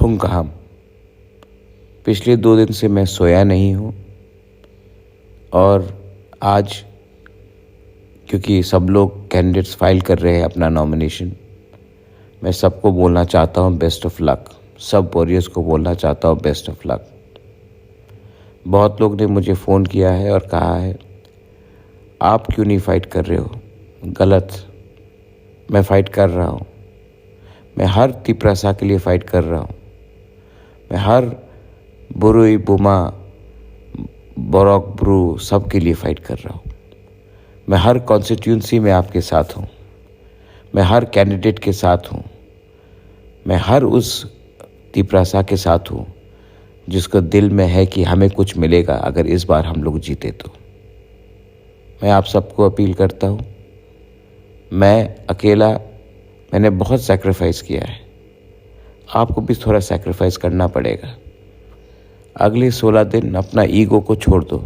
फुंकहम। पिछले 2 दिन से मैं सोया नहीं हूँ और आज क्योंकि सब लोग कैंडिडेट्स फाइल कर रहे हैं अपना नॉमिनेशन, मैं सबको बोलना चाहता हूँ बेस्ट ऑफ लक। सब वॉरियर्स को बोलना चाहता हूँ बेस्ट ऑफ लक। बहुत लोग ने मुझे फ़ोन किया है और कहा है आप क्यों नहीं फ़ाइट कर रहे हो। गलत, मैं फ़ाइट कर रहा हूँ। मैं हर तिपरासा के लिए फ़ाइट कर रहा हूँ। मैं हर बुरुई बुमा बोरक ब्रू सब के लिए फ़ाइट कर रहा हूँ। मैं हर कॉन्स्टिट्यूंसी में आपके साथ हूँ। मैं हर कैंडिडेट के साथ हूँ। मैं हर उस तिपरासा के साथ हूँ जिसको दिल में है कि हमें कुछ मिलेगा अगर इस बार हम लोग जीते तो। मैं आप सबको अपील करता हूँ, मैं अकेला मैंने बहुत सैक्रिफाइस किया है, आपको भी थोड़ा सैक्रिफाइस करना पड़ेगा। अगले 16 दिन अपना ईगो को छोड़ दो।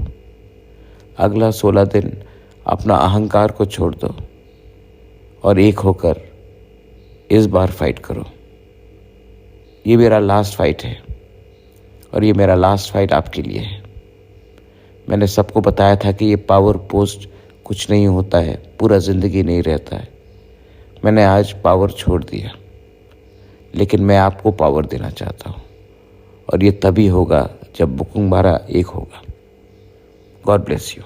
अगला 16 दिन अपना अहंकार को छोड़ दो और एक होकर इस बार फाइट करो। ये मेरा लास्ट फाइट है और ये मेरा लास्ट फाइट आपके लिए है। मैंने सबको बताया था कि ये पावर पोस्ट कुछ नहीं होता है, पूरा ज़िंदगी नहीं रहता है। मैंने आज पावर छोड़ दिया, लेकिन मैं आपको पावर देना चाहता हूँ और ये तभी होगा जब बुकुंबारा एक होगा। God bless you.